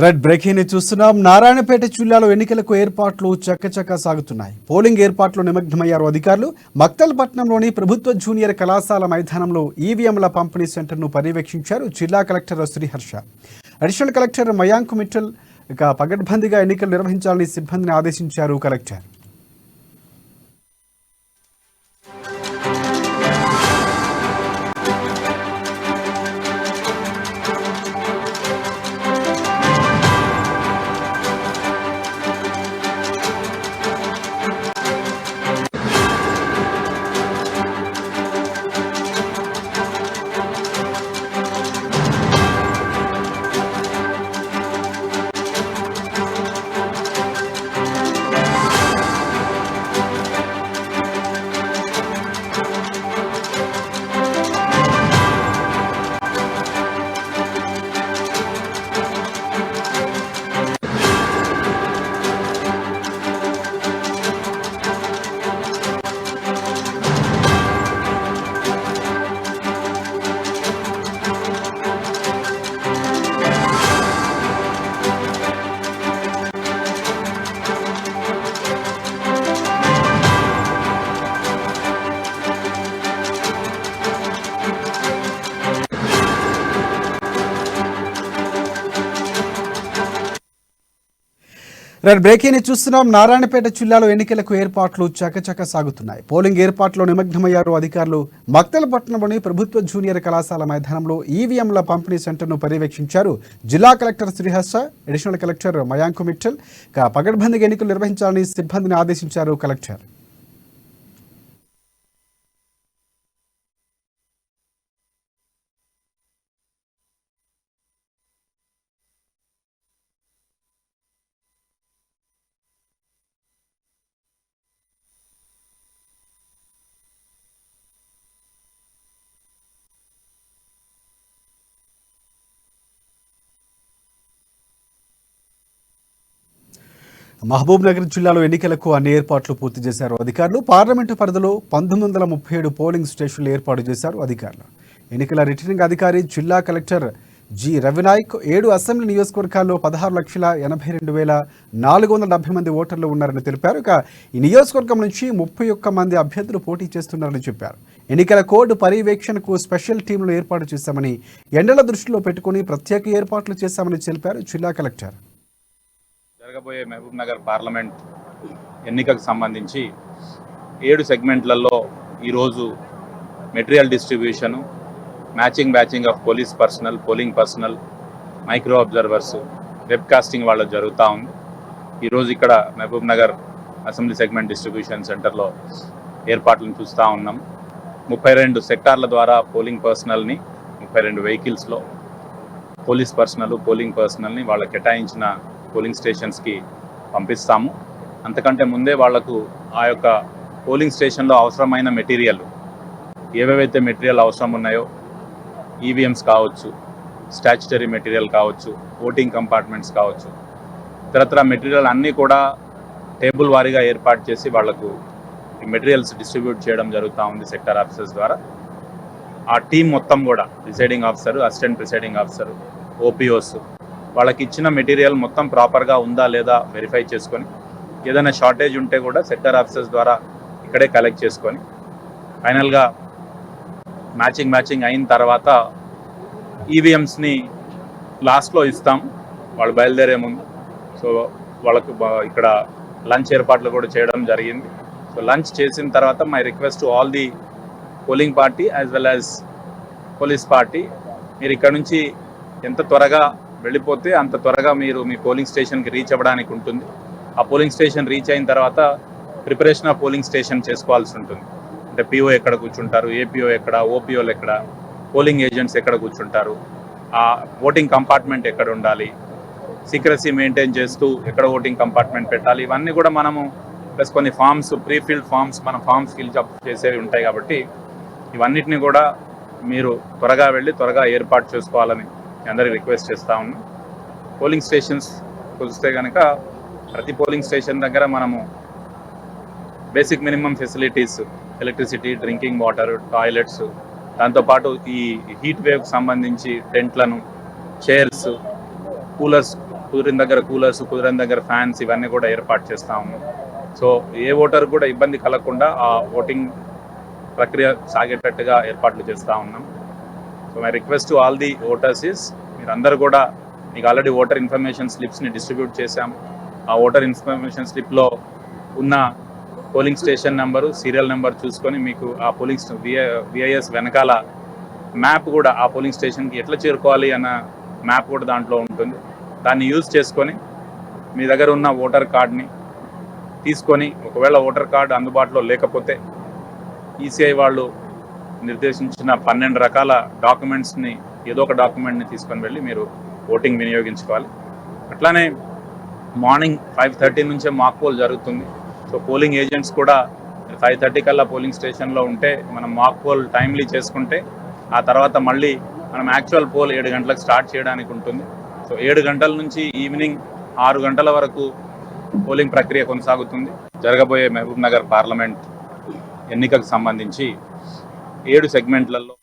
Red breaking ని చూస్తున్నాం. నారాయణపేట జిల్లాలో ఎన్నికలకు ఏర్పాట్లు చక్కచక్క సాగుతున్నాయి. పోలింగ్ ఏర్పాట్లు నిమగ్నమయ్యారు అధికారులు. మక్తల్పట్నంలోని ప్రభుత్వ జూనియర్ కళాశాల మైదానంలో ఈవీఎంల పంపిణీ సెంటర్ను పర్యవేక్షించారు జిల్లా collector Sriharsha. Additional collector Mayank Mittal పగడ్బందీగా ఎన్నికలు నిర్వహించాలని సిబ్బందిని ఆదేశించారు కలెక్టర్. రెడ్ బ్రేకింగ్ ని చూస్తున్నాం. నారాయణపేట జిల్లాలో ఎన్నికలకు ఏర్పాట్లు చకచక సాగుతున్నాయి. పోలింగ్ ఏర్పాట్లో నిమగ్నమయ్యారు అధికారులు. మక్తల్పట్నంలోని ప్రభుత్వ జూనియర్ కళాశాల మైదానంలో ఈవీఎంల పంపిణీ సెంటర్ను పర్యవేక్షించారు జిల్లా collector Sriharsha. Additional collector Mayank Mittal పగడ్బందీగా ఎన్నికలు నిర్వహించాలని సిబ్బందిని ఆదేశించారు కలెక్టర్. మహబూబ్ నగర్ జిల్లాలో ఎన్నికలకు అన్ని ఏర్పాట్లు పూర్తి చేశారు అధికారులు. పార్లమెంటు పరిధిలో 1937 పోలింగ్ స్టేషన్లు ఏర్పాటు చేశారు అధికారులు. ఎన్నికల రిటర్నింగ్ అధికారి జిల్లా కలెక్టర్ జి రవినాయక్ 7 అసెంబ్లీ నియోజకవర్గాల్లో 16,82,470 మంది ఓటర్లు ఉన్నారని తెలిపారు. ఇక ఈ నియోజకవర్గం నుంచి 31 మంది అభ్యర్థులు పోటీ చేస్తున్నారని చెప్పారు. ఎన్నికల కోడ్ పర్యవేక్షణకు స్పెషల్ టీంలు ఏర్పాటు చేశామని, ఎండల దృష్టిలో పెట్టుకుని ప్రత్యేక ఏర్పాట్లు చేశామని తెలిపారు జిల్లా కలెక్టర్. జరగబోయే మహబూబ్ నగర్ పార్లమెంట్ ఎన్నికకు సంబంధించి 7 సెగ్మెంట్లలో ఈరోజు material distribution, matching of police personnel, polling personnel, micro observers, webcasting వాళ్ళు జరుగుతూ ఉంది. ఈరోజు ఇక్కడ Mahabubnagar assembly segment distribution సెంటర్లో ఏర్పాట్లను చూస్తూ ఉన్నాం. 32 సెక్టార్ల ద్వారా పోలింగ్ పర్సనల్ని 32 వెహికల్స్లో పోలీస్ పర్సనల్, పోలింగ్ పర్సనల్ని వాళ్ళ కేటాయించిన పోలింగ్ స్టేషన్స్కి పంపిస్తాము. అంతకంటే ముందే వాళ్లకు ఆ యొక్క పోలింగ్ స్టేషన్లో అవసరమైన మెటీరియల్ ఏవేవైతే మెటీరియల్ అవసరం ఉన్నాయో, ఈవీఎంస్ కావచ్చు, స్టాచ్యుటరీ మెటీరియల్ కావచ్చు, ఓటింగ్ కంపార్ట్మెంట్స్ కావచ్చు, ఇతరత్ర మెటీరియల్ అన్నీ కూడా టేబుల్ వారీగా ఏర్పాటు చేసి వాళ్లకు ఈ మెటీరియల్స్ డిస్ట్రిబ్యూట్ చేయడం జరుగుతూ ఉంది సెక్టర్ ఆఫీసర్స్ ద్వారా. ఆ టీం మొత్తం కూడా presiding officer, assistant presiding officer, OPOs వాళ్ళకి ఇచ్చిన మెటీరియల్ మొత్తం ప్రాపర్గా ఉందా లేదా వెరిఫై చేసుకొని, ఏదైనా షార్టేజ్ ఉంటే కూడా సెక్టర్ ఆఫీసర్స్ ద్వారా ఇక్కడే కలెక్ట్ చేసుకొని ఫైనల్గా మ్యాచింగ్ అయిన తర్వాత ఈవీఎంస్ని లాస్ట్లో ఇస్తాం వాళ్ళు బయలుదేరే ముందు. సో వాళ్ళకు ఇక్కడ లంచ్ ఏర్పాట్లు కూడా చేయడం జరిగింది. సో లంచ్ చేసిన తర్వాత my request to all the polling party as well as police party, మీరు ఇక్కడ నుంచి ఎంత త్వరగా వెళ్ళిపోతే అంత త్వరగా మీరు మీ పోలింగ్ స్టేషన్కి రీచ్ అవ్వడానికి ఉంటుంది. ఆ పోలింగ్ స్టేషన్ రీచ్ అయిన తర్వాత ప్రిపరేషన్ ఆఫ్ పోలింగ్ స్టేషన్ చేసుకోవాల్సి ఉంటుంది. అంటే పీఓ ఎక్కడ కూర్చుంటారు, ఏపీఓ ఎక్కడ, ఓపీఓలు ఎక్కడ, పోలింగ్ ఏజెంట్స్ ఎక్కడ కూర్చుంటారు, ఆ ఓటింగ్ కంపార్ట్మెంట్ ఎక్కడ ఉండాలి, సీక్రసీ మెయింటైన్ చేస్తూ ఎక్కడ ఓటింగ్ కంపార్ట్మెంట్ పెట్టాలి, ఇవన్నీ కూడా మనము ప్లస్ కొన్ని ఫామ్స్, ప్రీఫిల్డ్ ఫామ్స్, మన ఫామ్స్ ఫిల్ చేసేవి ఉంటాయి. కాబట్టి ఇవన్నిటిని కూడా మీరు త్వరగా వెళ్ళి త్వరగా ఏర్పాటు చేసుకోవాలని అందరికీ రిక్వెస్ట్ చేస్తూ ఉన్నాం. పోలింగ్ స్టేషన్స్ చూస్తే కనుక ప్రతి పోలింగ్ స్టేషన్ దగ్గర మనము basic minimum facilities, electricity, drinking water, toilets, దాంతోపాటు ఈ హీట్ వేవ్కి సంబంధించి టెంట్లను, చైర్స్, కూలర్స్ కుదిరిన దగ్గర కూలర్స్, కుదిరిన దగ్గర ఫ్యాన్స్ ఇవన్నీ కూడా ఏర్పాటు చేస్తా ఉన్నాం. సో ఏ ఓటర్ కూడా ఇబ్బంది కలగకుండా ఆ ఓటింగ్ ప్రక్రియ సాగేటట్టుగా ఏర్పాట్లు చేస్తూ ఉన్నాం. So my request to all the voters is, మీరందరూ కూడా మీకు ఆల్రెడీ ఓటర్ ఇన్ఫర్మేషన్ స్లిప్స్ని డిస్ట్రిబ్యూట్ చేశాం. ఆ ఓటర్ ఇన్ఫర్మేషన్ స్లిప్లో ఉన్న polling station number, serial number చూసుకొని మీకు ఆ పోలింగ్ విఐఎస్ వెనకాల మ్యాప్ కూడా ఆ పోలింగ్ స్టేషన్కి ఎట్లా చేరుకోవాలి అన్న మ్యాప్ కూడా దాంట్లో ఉంటుంది. దాన్ని యూజ్ చేసుకొని మీ దగ్గర ఉన్న ఓటర్ కార్డ్ని తీసుకొని, ఒకవేళ ఓటర్ కార్డు అందుబాటులో లేకపోతే ఈసీఐ వాళ్ళు నిర్దేశించిన 12 రకాల డాక్యుమెంట్స్ని, ఏదో ఒక డాక్యుమెంట్ని తీసుకొని వెళ్ళి మీరు ఓటింగ్ వినియోగించుకోవాలి. అట్లానే మార్నింగ్ 5:30 నుంచే మాక్ పోల్ జరుగుతుంది. సో పోలింగ్ ఏజెంట్స్ కూడా 5:30 కల్లా పోలింగ్ స్టేషన్లో ఉంటే మనం మాక్ పోల్ టైమ్లీ చేసుకుంటే ఆ తర్వాత మళ్ళీ మనం యాక్చువల్ పోల్ 7 గంటలకు స్టార్ట్ చేయడానికి ఉంటుంది. సో 7 గంటల నుంచి ఈవినింగ్ 6 గంటల వరకు పోలింగ్ ప్రక్రియ కొనసాగుతుంది. జరగబోయే మహబూబ్ నగర్ పార్లమెంట్ ఎన్నికకు సంబంధించి 7 సెగ్మెంట్లలో